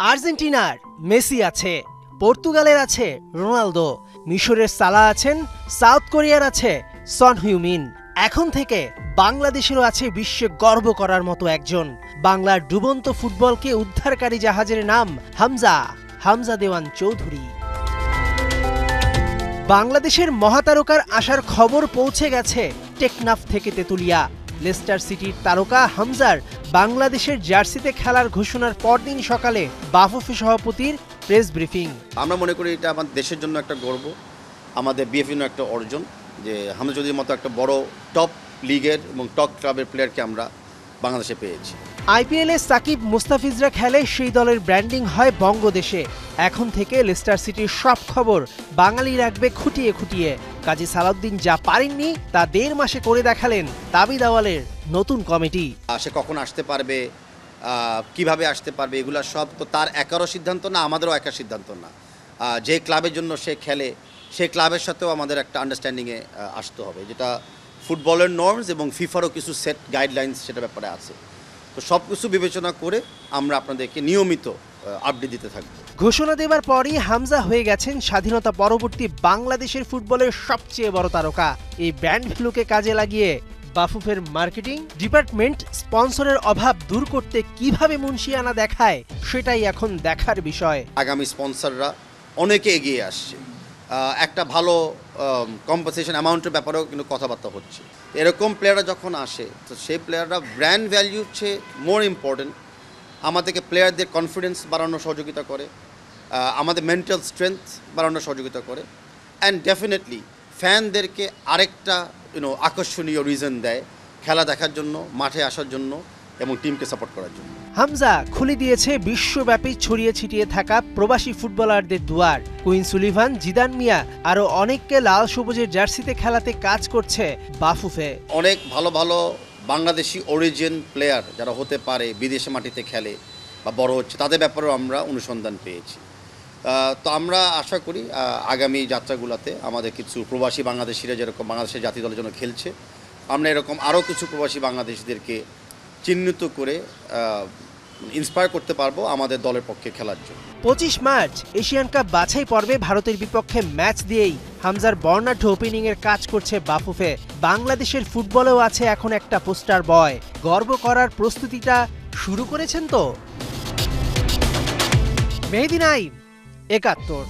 আর্জেন্টিনার মেসি আছে, পর্তুগালের আছে রোনালদো, মিশরের সালাহ আছেন, সাউথ কোরিয়ার আছে সন হিউমিন। এখন থেকে বাংলাদেশেরও আছে বিশ্বে গর্ব করার মতো একজন। বাংলার ডুবন্ত ফুটবলকে উদ্ধারকারী জাহাজের নাম হামজা দেওয়ান চৌধুরী। বাংলাদেশের মহাতারকার আসার খবর পৌঁছে গেছে টেকনাফ থেকে তেতুলিয়া। লেস্টার সিটির তারকা হামজার বাংলাদেশের জার্সিতে খেলার ঘোষণার পরদিন সকালে বাফুফে সভাপতির প্রেস ব্রিফিং। আমরা মনে করি এটা আমাদের দেশের জন্য একটা গর্ব, আমাদের বিএফএর একটা অর্জন যে হামজা চৌধুরীর মতো একটা বড় টপ লিগের এবং টপ ক্লাবের প্লেয়ারকে আমরা বাংলাদেশে পেয়েছি। আইপিএলে সাকিব মুস্তাফিজরা খেলে সেই দলের ব্র্যান্ডিং হয় বঙ্গদেশে। এখন থেকে লেস্টার সিটির সব খবর বাঙালি রাখবে খুঁটিয়ে খুঁটিয়ে। কাজী সালাউদ্দিন যা পারেননি তা 1.5 মাসে করে দেখালেন তাবিদ আওয়ালের নতুন কমিটি। সে কখন আসতে পারবে, কিভাবে আসতে পারবে, এগুলো সব তো তার একারও সিদ্ধান্ত না, আমাদেরও একার সিদ্ধান্ত না। যে ক্লাবের জন্য সে খেলে সেই ক্লাবের সাথেও আমাদের একটা আন্ডারস্ট্যান্ডিংয়ে আসতে হবে, যেটা ফুটবলের নর্মস এবং ফিফারও কিছু সেট গাইডলাইন্স সেটা ব্যাপারে আছে। তো সব কিছু বিবেচনা করে আমরা আপনাদেরকে নিয়মিত আপডেট দিতে থাকব। ঘোষণা দেবার পরই হামজা হয়ে গেছেন স্বাধীনতা পরবর্তী বাংলাদেশের ফুটবলের সবচেয়ে বড় তারকা। এই ব্র্যান্ড ভ্যালুকে কাজে লাগিয়ে বাফুফের মার্কেটিং ডিপার্টমেন্ট স্পন্সরের অভাব দূর করতে কিভাবে মুনশিয়ানা দেখায় সেটাই এখন দেখার বিষয়। আগামী স্পন্সররা অনেকে এগিয়ে আসছে, একটা ভালো কম্পেনসেশন অ্যামাউন্টের ব্যাপারেও কিন্তু কথাবার্তা হচ্ছে। এরকম প্লেয়াররা যখন আসে তো সেই প্লেয়াররা ব্র্যান্ড ভ্যালু হচ্ছে মোর ইম্পর্টেন্ট। আমাদেরকে প্লেয়ারদের কনফিডেন্স বাড়ানোর সহযোগিতা করে, আমাদের মেন্টাল স্ট্রেংথ বাড়ানোর সহযোগিতা করে, অ্যান্ড ডেফিনেটলি ফ্যানদেরকে আরেকটা আকর্ষণীয় রিজন দেয় খেলা দেখার জন্য, মাঠে আসার জন্য এবং টিমকে সাপোর্ট করার জন্য। হামজা খুলে দিয়েছে বিশ্বব্যাপী ছড়িয়ে ছিটিয়ে থাকা প্রবাসী ফুটবলারদের দুয়ার। কুইন সুলিভান, জিদান মিয়া আরও অনেককে লাল সবুজের জার্সিতে খেলাতে কাজ করছে বাফুফে। অনেক ভালো ভালো বাংলাদেশি অরিজিন প্লেয়ার যারা হতে পারে বিদেশে মাটিতে খেলে বা বড় হচ্ছে, তাদের ব্যাপারেও আমরা অনুসন্ধান পেয়েছি। তো আমরা আশা করি আগামী যাত্রাগুলোতে আমাদের কিছু প্রবাসী বাংলাদেশিরা যেরকম বাংলাদেশের জাতীয় দলের জন্য খেলছে, আমরা এরকম আরও কিছু প্রবাসী বাংলাদেশিদেরকে চিহ্নিত করে ইন্সপায়ার করতে পারবো আমাদের দলের পক্ষে খেলার জন্য। 25 মার্চ এশিয়ান কাপ বাছাই পর্বে ভারতের বিপক্ষে ম্যাচ দিয়েই হামজার বর্ণাঢ্য ওপেনিংয়ের কাজ করছে বাফুফে। বাংলাদেশের ফুটবলেও আছে এখন একটা পোস্টার বয়। গর্ব করার প্রস্তুতিটা শুরু করেছেন তো। মেহেদী নাইম, 71।